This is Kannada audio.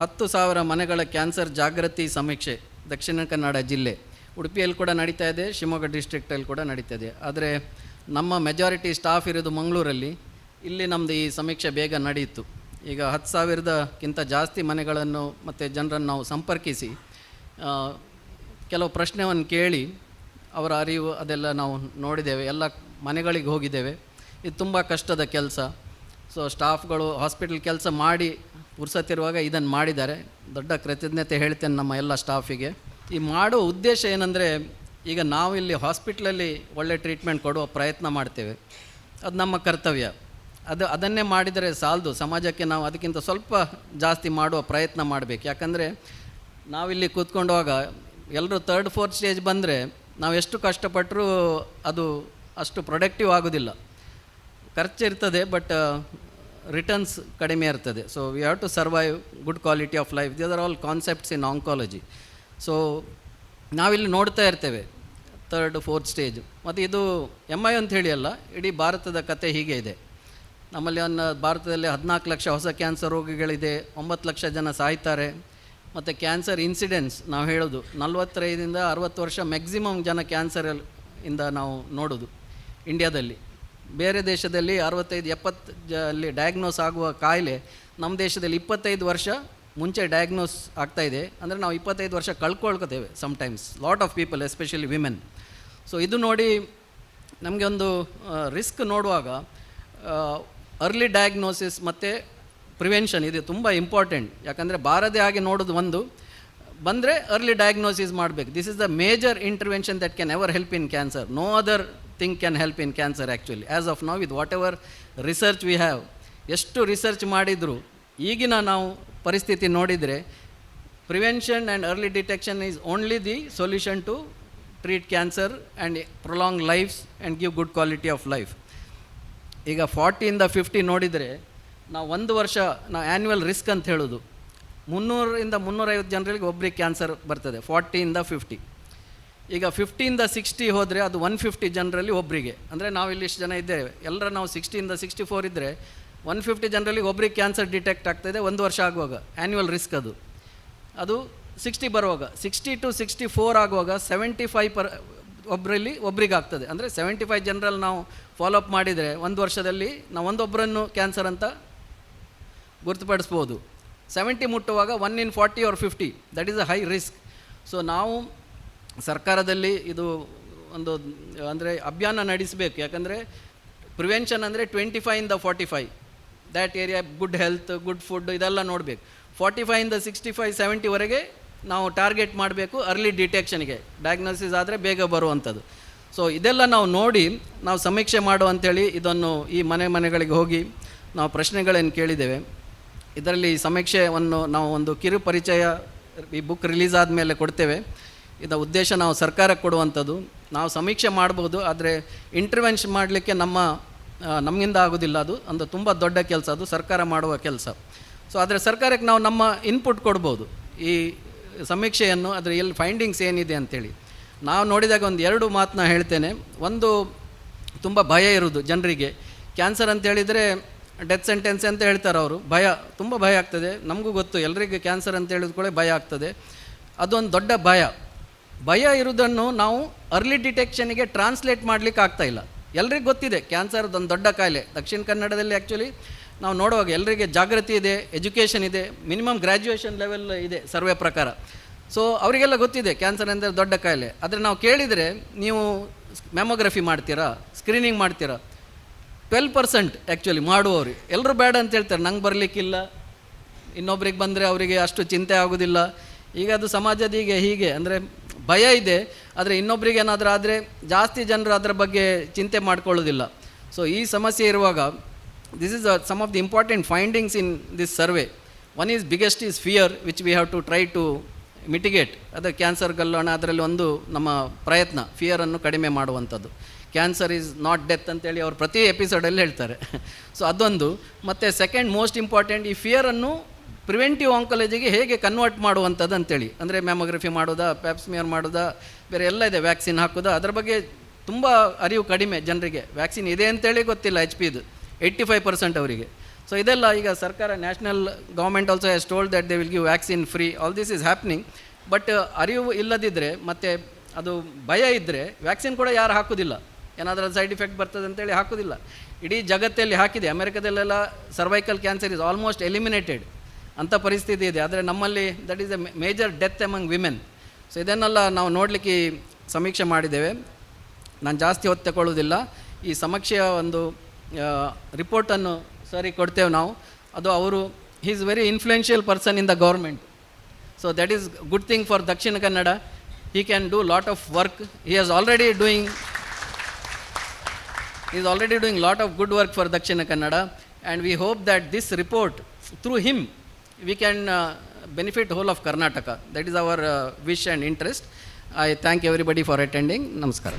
10,000 ಮನೆಗಳ ಕ್ಯಾನ್ಸರ್ ಜಾಗೃತಿ ಸಮೀಕ್ಷೆ ದಕ್ಷಿಣ ಕನ್ನಡ ಜಿಲ್ಲೆ ಉಡುಪಿಯಲ್ಲಿ ಕೂಡ ನಡೀತಾ ಇದೆ, ಶಿವಮೊಗ್ಗ ಡಿಸ್ಟ್ರಿಕ್ಟಲ್ಲಿ ಕೂಡ ನಡೀತಾ ಇದೆ. ಆದರೆ ನಮ್ಮ ಮೆಜಾರಿಟಿ ಸ್ಟಾಫ್ ಇರೋದು ಮಂಗಳೂರಲ್ಲಿ. ಇಲ್ಲಿ ನಮ್ಮದು ಈ ಸಮೀಕ್ಷೆ ಬೇಗ ನಡೆಯಿತು. ಈಗ 10,000ಕ್ಕಿಂತ ಜಾಸ್ತಿ ಮನೆಗಳನ್ನು ಮತ್ತು ಜನರನ್ನು ನಾವು ಸಂಪರ್ಕಿಸಿ ಕೆಲವು ಪ್ರಶ್ನೆಯನ್ನು ಕೇಳಿ ಅವರ ಅರಿವು ಅದೆಲ್ಲ ನಾವು ನೋಡಿದ್ದೇವೆ. ಎಲ್ಲ ಮನೆಗಳಿಗೆ ಹೋಗಿದ್ದೇವೆ. ಇದು ತುಂಬ ಕಷ್ಟದ ಕೆಲಸ. ಸೊ ಸ್ಟಾಫ್ಗಳು ಹಾಸ್ಪಿಟಲ್ ಕೆಲಸ ಮಾಡಿ ಪುರ್ಸತ್ತಿರುವಾಗ ಇದನ್ನು ಮಾಡಿದ್ದಾರೆ. ದೊಡ್ಡ ಕೃತಜ್ಞತೆ ಹೇಳ್ತೇನೆ ನಮ್ಮ ಎಲ್ಲ ಸ್ಟಾಫಿಗೆ. ಈ ಮಾಡೋ ಉದ್ದೇಶ ಏನಂದರೆ, ಈಗ ನಾವು ಇಲ್ಲಿ ಹಾಸ್ಪಿಟ್ಲಲ್ಲಿ ಒಳ್ಳೆ ಟ್ರೀಟ್ಮೆಂಟ್ ಕೊಡುವ ಪ್ರಯತ್ನ ಮಾಡ್ತೇವೆ, ಅದು ನಮ್ಮ ಕರ್ತವ್ಯ. ಅದನ್ನೇ ಮಾಡಿದರೆ ಸಾಲದು, ಸಮಾಜಕ್ಕೆ ನಾವು ಅದಕ್ಕಿಂತ ಸ್ವಲ್ಪ ಜಾಸ್ತಿ ಮಾಡುವ ಪ್ರಯತ್ನ ಮಾಡಬೇಕು. ಯಾಕಂದರೆ ನಾವಿಲ್ಲಿ ಕೂತ್ಕೊಂಡಾಗ ಎಲ್ಲರೂ 3rd 4th ಸ್ಟೇಜ್ ಬಂದರೆ ನಾವು ಎಷ್ಟು ಕಷ್ಟಪಟ್ಟರೂ ಅದು ಅಷ್ಟು ಪ್ರೊಡಕ್ಟಿವ್ ಆಗೋದಿಲ್ಲ. ಖರ್ಚಿರ್ತದೆ, ಬಟ್ ರಿಟರ್ನ್ಸ್ ಕಡಿಮೆ ಇರ್ತದೆ. So we have to survive, good quality of life, these are all concepts in oncology. So ನಾವಿಲ್ಲಿ ನೋಡ್ತಾ ಇರ್ತೇವೆ 3rd 4th ಸ್ಟೇಜ್. ಮತ್ತು ಇದು MI ಅಂತ ಹೇಳಿ ಅಲ್ಲ, ಇಡೀ ಭಾರತದ ಕತೆ ಹೀಗೆ ಇದೆ. ನಮ್ಮಲ್ಲಿ ಭಾರತದಲ್ಲಿ 14 ಲಕ್ಷ ಹೊಸ ಕ್ಯಾನ್ಸರ್ ರೋಗಿಗಳಿದೆ, 9 ಲಕ್ಷ ಜನ ಸಾಯ್ತಾರೆ. ಮತ್ತು ಕ್ಯಾನ್ಸರ್ ಇನ್ಸಿಡೆನ್ಸ್ ನಾವು ಹೇಳೋದು 45ರಿಂದ 60 ವರ್ಷ ಮ್ಯಾಕ್ಸಿಮಮ್ ಜನ ಕ್ಯಾನ್ಸರಿಂದ ನಾವು ನೋಡೋದು ಇಂಡಿಯಾದಲ್ಲಿ. ಬೇರೆ ದೇಶದಲ್ಲಿ 65-70 ಡಯಾಗ್ನೋಸ್ ಆಗುವ ಕಾಯಿಲೆ ನಮ್ಮ ದೇಶದಲ್ಲಿ 25 ವರ್ಷ ಮುಂಚೆ ಡಯಾಗ್ನೋಸ್ ಆಗ್ತಾಯಿದೆ. ಅಂದರೆ ನಾವು 25 ವರ್ಷ ಕಳ್ಕೊಳ್ಕೋತೇವೆ sometimes, lot of people, especially women. So ಇದು ನೋಡಿ ನಮಗೆ ಒಂದು ರಿಸ್ಕ್ ನೋಡುವಾಗ ಅರ್ಲಿ ಡಯಾಗ್ನೋಸಿಸ್ ಮತ್ತು ಪ್ರಿವೆನ್ಷನ್ ಇದು ತುಂಬ ಇಂಪಾರ್ಟೆಂಟ್. ಯಾಕಂದರೆ ಬಾರದೇ ಹಾಗೆ ನೋಡೋದು ಒಂದು, ಬಂದರೆ ಅರ್ಲಿ ಡಯಾಗ್ನೋಸಿಸ್ ಮಾಡಬೇಕು. This is the major intervention that can ever help in cancer. No other thing can help in cancer actually as of now with whatever research we have. ಎಷ್ಟು ರಿಸರ್ಚ್ ಮಾಡಿದರೂ ಈಗಿನ ನಾವು ಪರಿಸ್ಥಿತಿ ನೋಡಿದರೆ prevention and early detection is only the solution to treat cancer and prolong lifes and give good quality of life. ಈಗ 40ಇಂದ 50 ನೋಡಿದರೆ ನಾವು 1 ವರ್ಷ ನಾವು ಆ್ಯನ್ಯುವಲ್ ರಿಸ್ಕ್ ಅಂತ ಹೇಳೋದು 300ರಿಂದ 350 ಜನರಿಗೆ ಒಬ್ಬರಿಗೆ ಕ್ಯಾನ್ಸರ್ ಬರ್ತದೆ 40ಇಂದ 50. ಈಗ 50ಇಂದ 60 ಹೋದರೆ ಅದು 150 ಜನರಲ್ಲಿ ಒಬ್ಬರಿಗೆ. ಅಂದರೆ ನಾವು ಇಲ್ಲಿ ಇಷ್ಟು ಜನ ಇದ್ದೇವೆ, ಎಲ್ಲರ ನಾವು 60ಇಂದ 64 ಇದ್ದರೆ 150 ಜನರಲ್ಲಿ ಒಬ್ಬರಿಗೆ ಕ್ಯಾನ್ಸರ್ ಡಿಟೆಕ್ಟ್ ಆಗ್ತಾಯಿದೆ 1 ವರ್ಷ ಆಗುವಾಗ. ಆ್ಯನ್ಯುವಲ್ ರಿಸ್ಕ್ ಅದು 60 ಬರುವಾಗ, 60 to 64 ಆಗುವಾಗ 75 ಒಬ್ಬರಿಗೆ ಆಗ್ತದೆ. ಅಂದರೆ 75 ಜನರಲ್ಲಿ ನಾವು ಫಾಲೋಅಪ್ ಮಾಡಿದರೆ 1 ವರ್ಷದಲ್ಲಿ ನಾವು ಒಂದೊಬ್ಬರನ್ನು ಕ್ಯಾನ್ಸರ್ ಅಂತ ಗುರುತುಪಡಿಸ್ಬೋದು. 70 ಮುಟ್ಟುವಾಗ 1 in 40 or 50, that is a high risk. So ನಾವು ಸರ್ಕಾರದಲ್ಲಿ ಇದು ಒಂದು ಅಂದರೆ ಅಭಿಯಾನ ನಡೆಸಬೇಕು. ಯಾಕಂದರೆ ಪ್ರಿವೆನ್ಷನ್ ಅಂದರೆ 25ಇಂದ 45, that area good health, good food ಇದೆಲ್ಲ ನೋಡಬೇಕು. 45ಇಂದ 65 70ವರೆಗೆ ನಾವು ಟಾರ್ಗೆಟ್ ಮಾಡಬೇಕು ಅರ್ಲಿ ಡಿಟೆಕ್ಷನ್ಗೆ, ಡಯಾಗ್ನೋಸಿಸ್ ಆದರೆ ಬೇಗ ಬರುವಂಥದ್ದು. ಸೊ ಇದೆಲ್ಲ ನಾವು ನೋಡಿ ನಾವು ಸಮೀಕ್ಷೆ ಮಾಡುವಂಥೇಳಿ ಇದನ್ನು ಈ ಮನೆಗಳಿಗೆ ಹೋಗಿ ನಾವು ಪ್ರಶ್ನೆಗಳನ್ನು ಕೇಳಿದ್ದೇವೆ. ಇದರಲ್ಲಿ ಸಮೀಕ್ಷೆಯನ್ನು ನಾವು ಒಂದು ಕಿರು ಪರಿಚಯ ಈ ಬುಕ್ ರಿಲೀಸ್ ಆದಮೇಲೆ ಕೊಡ್ತೇವೆ. ಇದರ ಉದ್ದೇಶ ನಾವು ಸರ್ಕಾರಕ್ಕೆ ಕೊಡುವಂಥದ್ದು. ನಾವು ಸಮೀಕ್ಷೆ ಮಾಡ್ಬೋದು, ಆದರೆ ಇಂಟರ್ವೆನ್ಷನ್ ಮಾಡಲಿಕ್ಕೆ ನಮ್ಮಿಂದ ಆಗೋದಿಲ್ಲ. ಅದು ಒಂದು ತುಂಬ ದೊಡ್ಡ ಕೆಲಸ, ಅದು ಸರ್ಕಾರ ಮಾಡುವ ಕೆಲಸ. ಸೊ ಆದರೆ ಸರ್ಕಾರಕ್ಕೆ ನಾವು ನಮ್ಮ ಇನ್ಪುಟ್ ಕೊಡ್ಬೋದು, ಈ ಸಮೀಕ್ಷೆಯನ್ನು ಅದರ ಎಲ್ಲಿ ಫೈಂಡಿಂಗ್ಸ್ ಏನಿದೆ ಅಂಥೇಳಿ. ನಾವು ನೋಡಿದಾಗ ಒಂದು 2 ಮಾತನ್ನ ಹೇಳ್ತೇನೆ. ಒಂದು, ತುಂಬ ಭಯ ಇರೋದು ಜನರಿಗೆ. ಕ್ಯಾನ್ಸರ್ ಅಂತ ಹೇಳಿದರೆ ಡೆತ್ ಸೆಂಟೆನ್ಸ್ ಅಂತ ಹೇಳ್ತಾರೆ ಅವರು. ತುಂಬ ಭಯ ಆಗ್ತದೆ. ನಮಗೂ ಗೊತ್ತು, ಎಲ್ಲರಿಗೆ ಕ್ಯಾನ್ಸರ್ ಅಂತ ಹೇಳಿದ ಕೂಡ ಭಯ ಆಗ್ತದೆ. ಅದೊಂದು ದೊಡ್ಡ ಭಯ ಇರೋದನ್ನು ನಾವು ಅರ್ಲಿ ಡಿಟೆಕ್ಷನ್ಗೆ ಟ್ರಾನ್ಸ್ಲೇಟ್ ಮಾಡಲಿಕ್ಕೆ ಆಗ್ತಾಯಿಲ್ಲ. ಎಲ್ರಿಗೂ ಗೊತ್ತಿದೆ ಕ್ಯಾನ್ಸರ್ ಅದೊಂದು ದೊಡ್ಡ ಕಾಯಿಲೆ. ದಕ್ಷಿಣ ಕನ್ನಡದಲ್ಲಿ ಆ್ಯಕ್ಚುಲಿ ನಾವು ನೋಡುವಾಗ ಎಲ್ಲರಿಗೆ ಜಾಗೃತಿ ಇದೆ, ಎಜುಕೇಷನ್ ಇದೆ, ಮಿನಿಮಮ್ ಗ್ರ್ಯಾಜುಯೇಷನ್ ಲೆವೆಲ್ ಇದೆ ಸರ್ವೆ ಪ್ರಕಾರ. ಸೊ ಅವರಿಗೆಲ್ಲ ಗೊತ್ತಿದೆ ಕ್ಯಾನ್ಸರ್ ಅಂದರೆ ದೊಡ್ಡ ಕಾಯಿಲೆ. ಆದರೆ ನಾವು ಕೇಳಿದರೆ ನೀವು ಮ್ಯಾಮೋಗ್ರಫಿ ಮಾಡ್ತೀರಾ, ಸ್ಕ್ರೀನಿಂಗ್ ಮಾಡ್ತೀರಾ? 12% ಆ್ಯಕ್ಚುಲಿ ಮಾಡುವವರು. ಎಲ್ಲರೂ ಬೇಡ ಅಂತ ಹೇಳ್ತಾರೆ, ನಂಗೆ ಬರಲಿಕ್ಕಿಲ್ಲ, ಇನ್ನೊಬ್ರಿಗೆ ಬಂದರೆ ಅವರಿಗೆ ಅಷ್ಟು ಚಿಂತೆ ಆಗೋದಿಲ್ಲ. ಈಗ ಅದು ಸಮಾಜದ ಹೀಗೆ ಅಂದರೆ ಭಯ ಇದೆ. ಆದರೆ ಇನ್ನೊಬ್ರಿಗೆ ಏನಾದರೂ ಆದರೆ ಜಾಸ್ತಿ ಜನರು ಅದರ ಬಗ್ಗೆ ಚಿಂತೆ ಮಾಡ್ಕೊಳ್ಳೋದಿಲ್ಲ. ಸೊ ಈ ಸಮಸ್ಯೆ ಇರುವಾಗ this is some of the important findings in this survey. One is biggest is fear which we have to try to mitigate. ಅದು ಕ್ಯಾನ್ಸರ್ ಗಲ್ಲೋಣ, ಅದರಲ್ಲಿ ಒಂದು ನಮ್ಮ ಪ್ರಯತ್ನ ಫಿಯರನ್ನು ಕಡಿಮೆ ಮಾಡುವಂಥದ್ದು. ಕ್ಯಾನ್ಸರ್ ಈಸ್ ನಾಟ್ ಡೆತ್ ಅಂತೇಳಿ ಅವರು ಪ್ರತಿ ಎಪಿಸೋಡಲ್ಲಿ ಹೇಳ್ತಾರೆ. ಸೊ ಅದೊಂದು. ಮತ್ತು ಸೆಕೆಂಡ್ ಮೋಸ್ಟ್ ಇಂಪಾರ್ಟೆಂಟ್, ಈ ಫಿಯರನ್ನು ಪ್ರಿವೆಂಟಿವ್ ಆಂಕಾಲಜಿಗೆ ಹೇಗೆ ಕನ್ವರ್ಟ್ ಮಾಡುವಂಥದ್ದು ಅಂತೇಳಿ. ಅಂದರೆ ಮ್ಯಾಮೋಗ್ರಫಿ ಮಾಡೋದಾ, ಪ್ಯಾಪ್ಸ್ಮಿಯರ್ ಮಾಡೋದಾ, ಬೇರೆ ಎಲ್ಲ ಇದೆ, ವ್ಯಾಕ್ಸಿನ್ ಹಾಕೋದಾ, ಅದರ ಬಗ್ಗೆ ತುಂಬ ಅರಿವು ಕಡಿಮೆ ಜನರಿಗೆ. ವ್ಯಾಕ್ಸಿನ್ ಇದೆ ಅಂತೇಳಿ ಗೊತ್ತಿಲ್ಲ, HPದು 85% ಅವರಿಗೆ. ಸೊ ಇದೆಲ್ಲ ಈಗ ಸರ್ಕಾರ, national government also has told that they will give vaccine free. All this is happening. But ಅರಿವು ಇಲ್ಲದಿದ್ದರೆ ಮತ್ತು ಅದು ಭಯ ಇದ್ದರೆ ವ್ಯಾಕ್ಸಿನ್ ಕೂಡ ಯಾರು ಹಾಕೋದಿಲ್ಲ. ಏನಾದರೂ ಸೈಡ್ ಇಫೆಕ್ಟ್ ಬರ್ತದೆ ಅಂತೇಳಿ ಹಾಕೋದಿಲ್ಲ. ಇಡೀ ಜಗತ್ತಲ್ಲಿ ಹಾಕಿದೆ. ಅಮೆರಿಕದಲ್ಲೆಲ್ಲ cervical cancer is almost eliminated ಅಂಥ ಪರಿಸ್ಥಿತಿ ಇದೆ. ಆದರೆ ನಮ್ಮಲ್ಲಿ that is a major death among women. So ಇದನ್ನೆಲ್ಲ ನಾವು ನೋಡಲಿಕ್ಕೆ ಸಮೀಕ್ಷೆ ಮಾಡಿದ್ದೇವೆ. ನಾನು ಜಾಸ್ತಿ ಹೊತ್ತು ತಗೊಳ್ಳೋದಿಲ್ಲ. ಈ ಸಮೀಕ್ಷೆಯ ಒಂದು ರಿಪೋರ್ಟನ್ನು ಸರಿ ಕೊಡ್ತೇವೆ ನಾವು. ಅದು ಅವರು he is very influential person in the government. So that is good thing for Dakshina Kannada. He can do lot of work. He is already doing lot of good work for Dakshina Kannada, and we hope that this report, through him, we can benefit whole of Karnataka. That is our wish and interest. I thank everybody for attending. Namaskar.